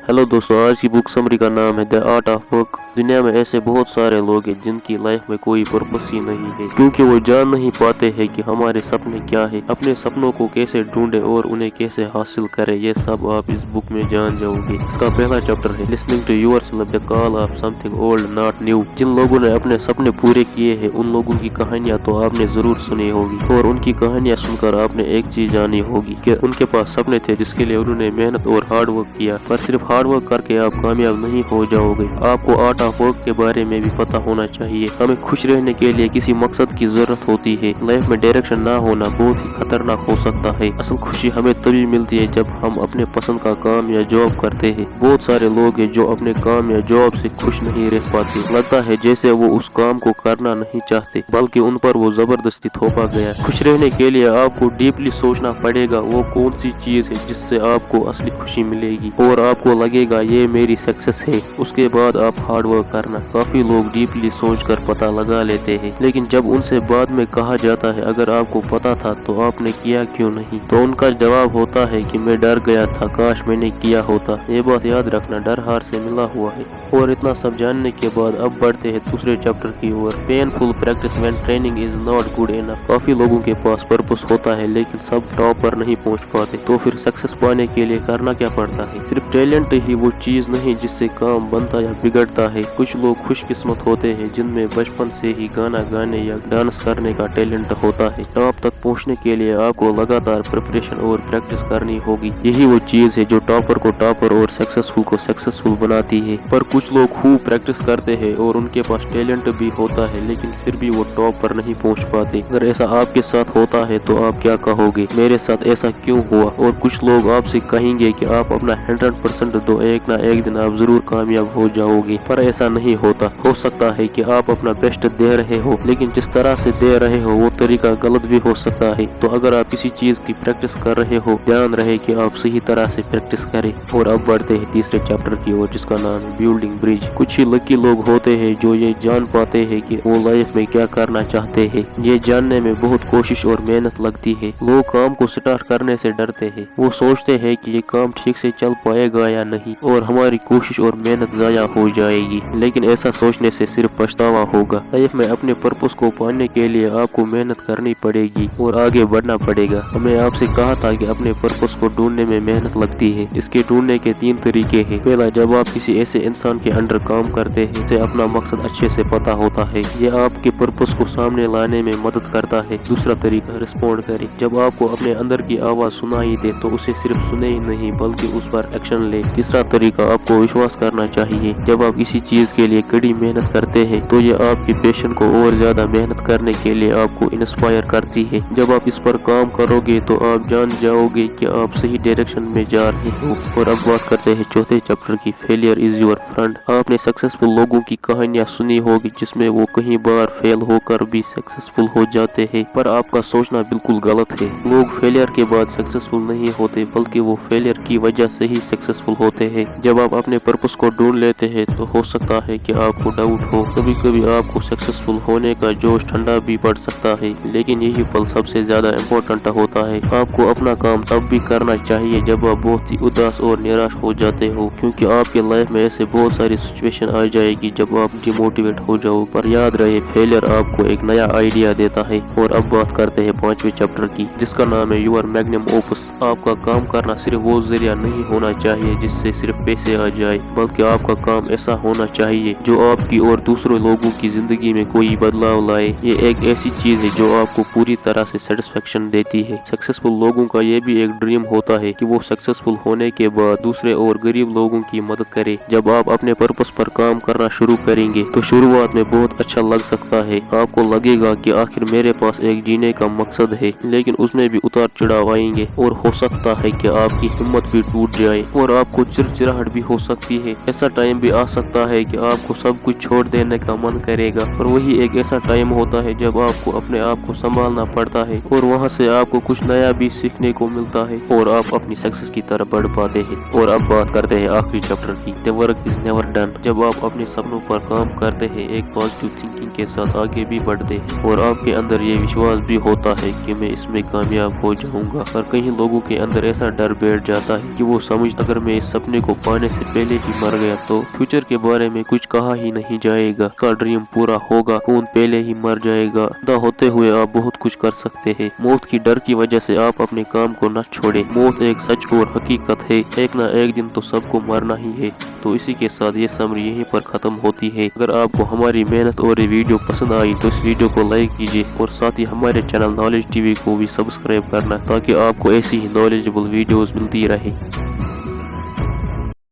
Hello दोस्तों, आज की बुक समरी का नाम है द आर्ट ऑफ वर्क। दुनिया में ऐसे बहुत सारे लोग हैं जिनकी लाइफ में कोई पर्पस ही नहीं है, क्योंकि वो जान नहीं पाते हैं कि हमारे सपने क्या है, अपने सपनों को कैसे ढूंढे और उन्हें कैसे हासिल करें। ये सब आप इस बुक में जान जाओगे। इसका पहला चैप्टर है listening to yourself, the call of something old not new. जिन लोगों ने अपने सपने पूरे किए हैं उन लोगों की कहानियां तो आपने जरूर सुनी होगी, और उनकी कहानियां सुनकर आपने एक चीज जानी होगी कि उनके पास सपने थे जिसके लिए उन्होंने मेहनत और हार्ड वर्क किया। पर सिर्फ हार्ड वर्क करके आप कामयाब नहीं हो जाओगे, आपको आर्ट ऑफ वर्क के बारे में भी पता होना चाहिए। हमें खुश रहने के लिए किसी मकसद की जरूरत होती है। लाइफ में डायरेक्शन ना होना बहुत ही खतरनाक हो सकता है। असल खुशी हमें तभी मिलती है जब हम अपने पसंद का काम या जॉब करते हैं। बहुत सारे लोग हैं जो अपने काम या जॉब से खुश नहीं रह पाते। लगता है जैसे वो उस काम को करना नहीं चाहते, बल्कि उन पर वो जबरदस्ती थोपा गया। खुश रहने के लिए आपको डीपली सोचना पड़ेगा वो कौन सी चीज है जिससे आपको असली खुशी मिलेगी और आपको लगेगा ये मेरी सक्सेस है। उसके बाद आप हार्ड वर्क करना। काफी लोग डीपली सोचकर पता लगा लेते हैं, लेकिन जब उनसे बाद में कहा जाता है अगर आपको पता था तो आपने किया क्यों नहीं, तो उनका जवाब होता है कि मैं डर गया था, काश मैंने किया होता। ये बात याद रखना, डर हार से मिला हुआ है। और इतना सब जानने के बाद अब बढ़ते हैं दूसरे चैप्टर की ओर। Painful practice when training is not good enough. काफी लोगों के पास पर्पस होता है लेकिन सब टॉप पर नहीं पहुंच पाते, तो फिर सक्सेस पाने के लिए करना क्या पड़ता है। सिर्फ टैलेंट ही वो चीज नहीं जिससे काम बनता या बिगड़ता है। कुछ लोग खुशकिस्मत होते हैं जिनमें बचपन से ही गाना गाने या डांस करने का टैलेंट होता है। टॉप तक पहुंचने के लिए आपको लगातार प्रिपरेशन और प्रैक्टिस करनी होगी। यही वो चीज है जो टॉपर को टॉपर और सक्सेसफुल को सक्सेसफुल बनाती है। पर कुछ लोग खूब प्रैक्टिस करते हैं और उनके पास टैलेंट भी होता है लेकिन फिर भी वो टॉप पर नहीं पहुंच पाते। अगर ऐसा आपके साथ होता है तो आप क्या कहोगे, मेरे साथ ऐसा क्यों हुआ। और कुछ लोग आपसे कहेंगे कि आप अपना 100% दो, एक ना एक दिन आप जरूर कामयाब हो जाओगे। पर ऐसा नहीं होता। हो सकता है कि आप अपना बेस्ट दे रहे हो लेकिन जिस तरह से दे रहे हो वो तरीका गलत भी हो सकता है। तो अगर आप किसी चीज की प्रैक्टिस कर रहे हो, ध्यान रहे कि आप सही तरह से प्रैक्टिस करें। और अब बढ़ते हैं तीसरे चैप्टर की ओर जिसका नाम है बिल्डिंग ब्रिज। कुछ ही लकी लोग होते हैं जो ये जान पाते हैं कि वो लाइफ में क्या करना चाहते हैं। ये जानने में बहुत कोशिश और मेहनत लगती है। लोग काम को स्टार्ट करने से डरते हैं। वो सोचते हैं कि ये काम ठीक से चल पाएगा या नहीं और हमारी कोशिश और मेहनत जाया हो जाएगी। लेकिन ऐसा सोचने से सिर्फ पछतावा होगा। लाइफ में अपने पर्पस को पाने के लिए आपको मेहनत करनी पड़ेगी और आगे बढ़ना पड़ेगा। हमें आपसे कहा था कि अपने पर्पस को ढूंढने में मेहनत लगती है। इसके ढूंढने के 3 तरीके हैं। पहला, जब आप किसी ऐसे इंसान के अंडर काम करते हैं जिसे अपना मकसद अच्छे से पता होता है, यह आपके पर्पस को सामने लाने में मदद करता है। दूसरा तरीका, रिस्पॉन्ड करें। जब आपको अपने अंदर की आवाज सुनाई दे तो उसे सिर्फ सुने ही नहीं बल्कि उस पर एक्शन ले। तीसरा तरीका, आपको विश्वास करना चाहिए। जब आप किसी चीज के लिए कड़ी मेहनत करते हैं तो यह आपके पैशन को और ज्यादा मेहनत करने के लिए आपको इंस्पायर करती है। जब आप इस पर काम करोगे तो आप जान जाओगे कि आप सही डायरेक्शन में जा रहे हो। और अब बात करते हैं चौथे चैप्टर की, फेलियर इज योर फ्रेंड। आपने सक्सेसफुल लोगों की कहानियां सुनी होगी जिसमें वो कई बार फेल होकर भी सक्सेसफुल हो जाते हैं, पर आपका सोचना बिल्कुल गलत है। लोग फेलियर के बाद सक्सेसफुल नहीं होते बल्कि वो फेलियर की वजह से ही सक्सेसफुल होते हैं। जब आप अपने पर्पस को ढूंढ लेते हैं तो हो सकता है कि आपको डाउट हो, कभी कभी आपको सक्सेसफुल होने का जोश ठंडा भी पड़ सकता है, लेकिन यही पल सबसे ज्यादा इम्पोर्टेंट होता है। आपको अपना काम तब भी करना चाहिए जब आप बहुत ही उदास और निराश हो जाते हो, क्योंकि आपके लाइफ में ऐसे बहुत सारी सिचुएशन आ जाएगी जब आप डिमोटिवेट हो जाओ। पर याद रहे, फेलियर आपको एक नया आइडिया देता है। और अब बात करते हैं 5वें चैप्टर की जिसका नाम है यूर मैग्नम ओपस। आपका काम करना सिर्फ वो जरिया नहीं होना चाहिए जिससे सिर्फ पैसे आ जाए, बल्कि आपका काम ऐसा होना चाहिए जो आपकी और दूसरे लोगों की जिंदगी में कोई बदलाव लाए। ये एक ऐसी चीज है जो आपको पूरी तरह से सेटिस्फेक्शन देती है। सक्सेसफुल लोगों का ये भी एक ड्रीम होता है कि वो सक्सेसफुल होने के बाद दूसरे और गरीब लोगों की मदद करे। जब आप अपने पर्पस पर काम करना शुरू करेंगे तो शुरुआत में बहुत अच्छा लग सकता है। आपको लगेगा कि आखिर मेरे पास एक जीने का मकसद है, लेकिन उसमें भी उतार चढ़ाव आएंगे और हो सकता है कि आपकी हिम्मत भी टूट जाए और आपको चिड़चिड़ाहट भी हो सकती है। ऐसा टाइम भी आ सकता है कि आपको सब कुछ छोड़ देने का मन करेगा, पर वही एक ऐसा टाइम होता है जब आपको अपने आप को संभालना पड़ता है और वहाँ से आपको कुछ नया भी सीखने को मिलता है और आप अपनी सक्सेस की तरफ बढ़ पाते हैं। और अब बात करते हैं आखिरी चैप्टर की, the work is never done. जब आप अपने सपनों पर काम करते हैं, एक पॉजिटिव थिंकिंग के साथ आगे भी बढ़ते हैं और आपके अंदर ये विश्वास भी होता है कि मैं इसमें कामयाब हो जाऊंगा। पर कई लोगों के अंदर ऐसा डर बैठ जाता है कि वो समझ अगर मैं इस सपने को पाने से पहले ही मर गया तो फ्यूचर के बारे में कुछ कहा ही नहीं जाएगा। का ड्रीम पूरा होगा, कौन पहले ही मर जाएगा। जिंदा होते हुए आप बहुत कुछ कर सकते हैं। मौत की डर की वजह से आप अपने काम को न छोड़े। मौत एक सच और हकीकत है, एक ना एक दिन तो सबको मरना ही है। तो इसी के साथ ये समरी यहीं पर खत्म होती है। अगर आपको हमारी मेहनत और ये वीडियो पसंद आई तो इस वीडियो को लाइक कीजिए और साथ ही हमारे चैनल नॉलेज टीवी को भी सब्सक्राइब करना ताकि आपको ऐसी ही नॉलेजेबल वीडियोस मिलती रहे।